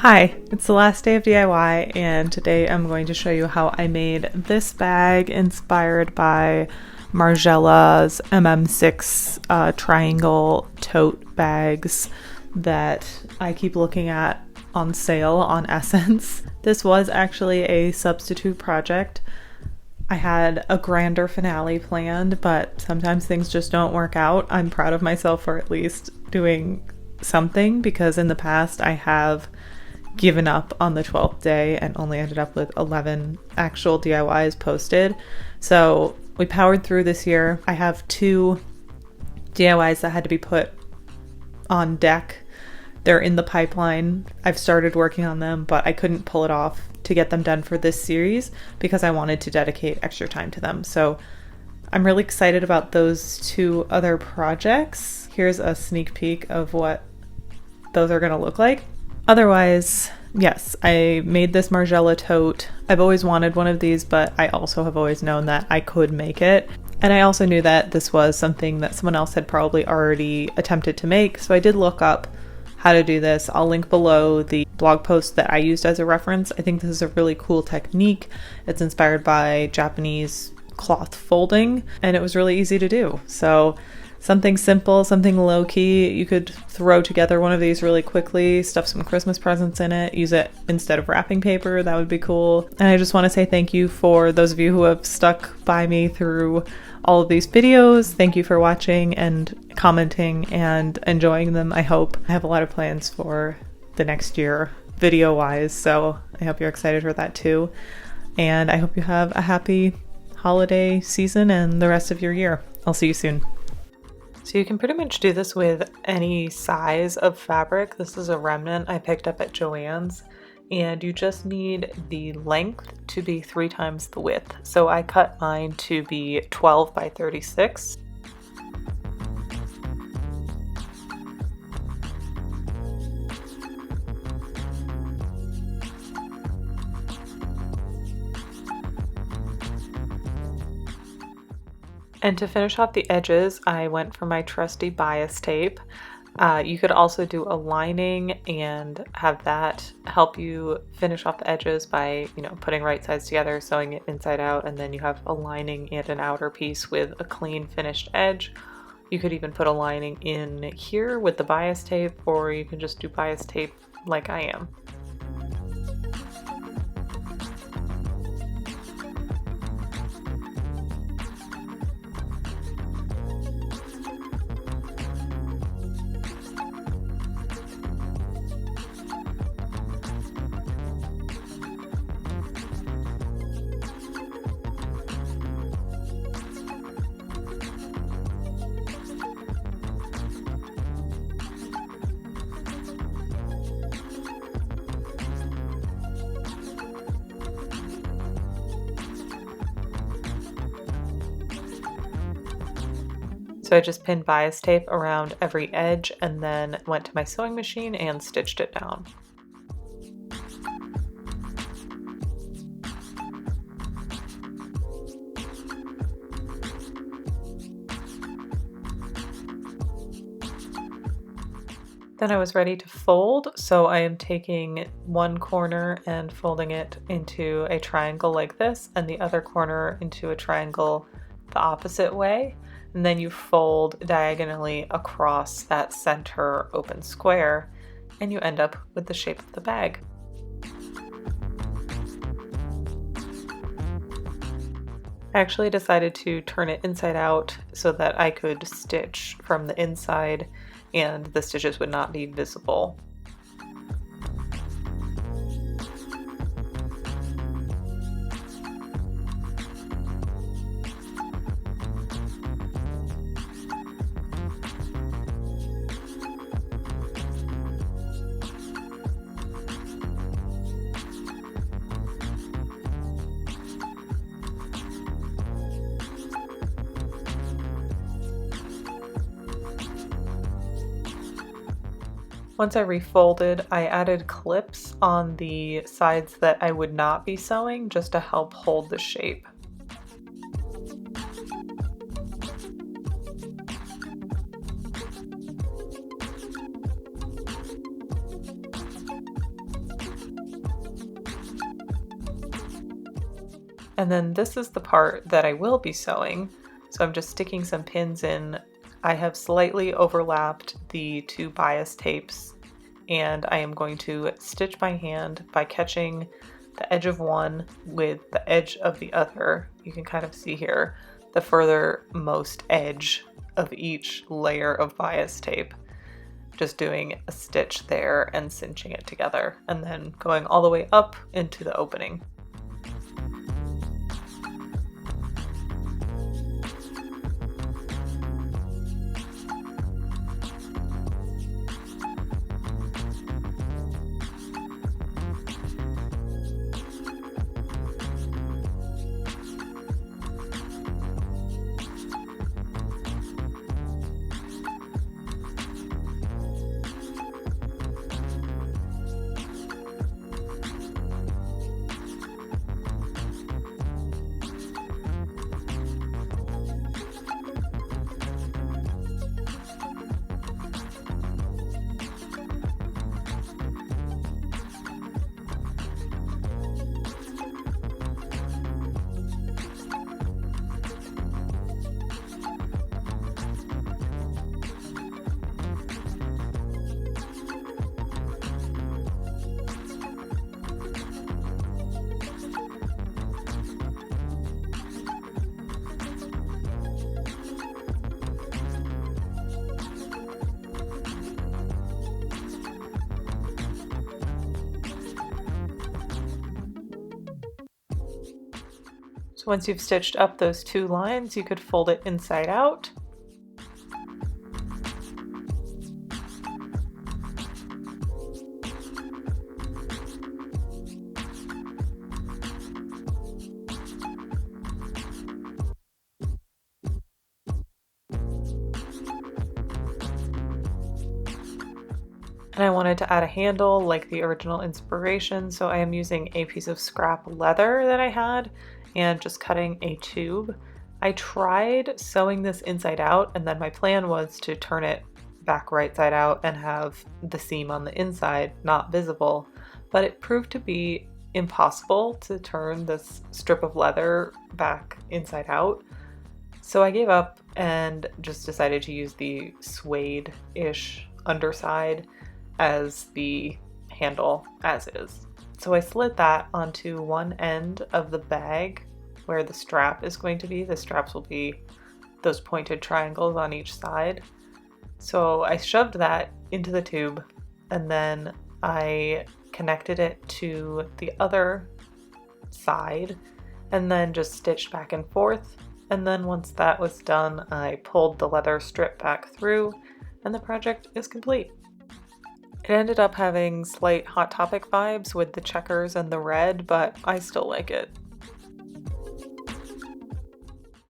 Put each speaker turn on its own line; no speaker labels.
Hi, it's the last day of DIY and today I'm going to show you how I made this bag inspired by Margiela's MM6 triangle tote bags that I keep looking at on sale on Essence. This was actually a substitute project. I had a grander finale planned, but sometimes things just don't work out. I'm proud of myself for at least doing something because in the past I have given up on the 12th day and only ended up with 11 actual DIYs posted. So we powered through this year. I have 2 DIYs that had to be put on deck. They're in the pipeline. I've started working on them, but I couldn't pull it off to get them done for this series because I wanted to dedicate extra time to them. So I'm really excited about those 2 other projects. Here's a sneak peek of what those are going to look like. Otherwise, yes, I made this Margiela tote. I've always wanted one of these, but I also have always known that I could make it. And I also knew that this was something that someone else had probably already attempted to make. So I did look up how to do this. I'll link below the blog post that I used as a reference. I think this is a really cool technique. It's inspired by Japanese cloth folding, and it was really easy to do. So something simple, something low-key. You could throw together one of these really quickly, stuff some Christmas presents in it, use it instead of wrapping paper. That would be cool. And I just want to say thank you for those of you who have stuck by me through all of these videos. Thank you for watching and commenting and enjoying them, I hope. I have a lot of plans for the next year video-wise, so I hope you're excited for that too. And I hope you have a happy holiday season and the rest of your year. I'll see you soon. So you can pretty much do this with any size of fabric. This is a remnant I picked up at Joann's, and you just need the length to be 3 times the width. So I cut mine to be 12 by 36. And to finish off the edges, I went for my trusty bias tape. You could also do a lining and have that help you finish off the edges by, putting right sides together, sewing it inside out, and then you have a lining and an outer piece with a clean finished edge. You could even put a lining in here with the bias tape, or you can just do bias tape like I am. So I just pinned bias tape around every edge and then went to my sewing machine and stitched it down. Then I was ready to fold, so I am taking one corner and folding it into a triangle like this, and the other corner into a triangle the opposite way. And then you fold diagonally across that center open square, and you end up with the shape of the bag. I actually decided to turn it inside out so that I could stitch from the inside and the stitches would not be visible. Once I refolded, I added clips on the sides that I would not be sewing just to help hold the shape. And then this is the part that I will be sewing. So I'm just sticking some pins in. I have slightly overlapped the two bias tapes, and I am going to stitch by hand by catching the edge of one with the edge of the other. You can kind of see here the furthermost edge of each layer of bias tape. Just doing a stitch there and cinching it together, and then going all the way up into the opening. So once you've stitched up those two lines, you could fold it inside out. And I wanted to add a handle like the original inspiration, so I am using a piece of scrap leather that I had and just cutting a tube. I tried sewing this inside out, and then my plan was to turn it back right side out and have the seam on the inside not visible, but it proved to be impossible to turn this strip of leather back inside out. So I gave up and just decided to use the suede-ish underside as the handle as is. So I slid that onto one end of the bag where the strap is going to be. The straps will be those pointed triangles on each side. So I shoved that into the tube, and then I connected it to the other side and then just stitched back and forth. And then once that was done, I pulled the leather strip back through and the project is complete. It ended up having slight Hot Topic vibes with the checkers and the red, but I still like it.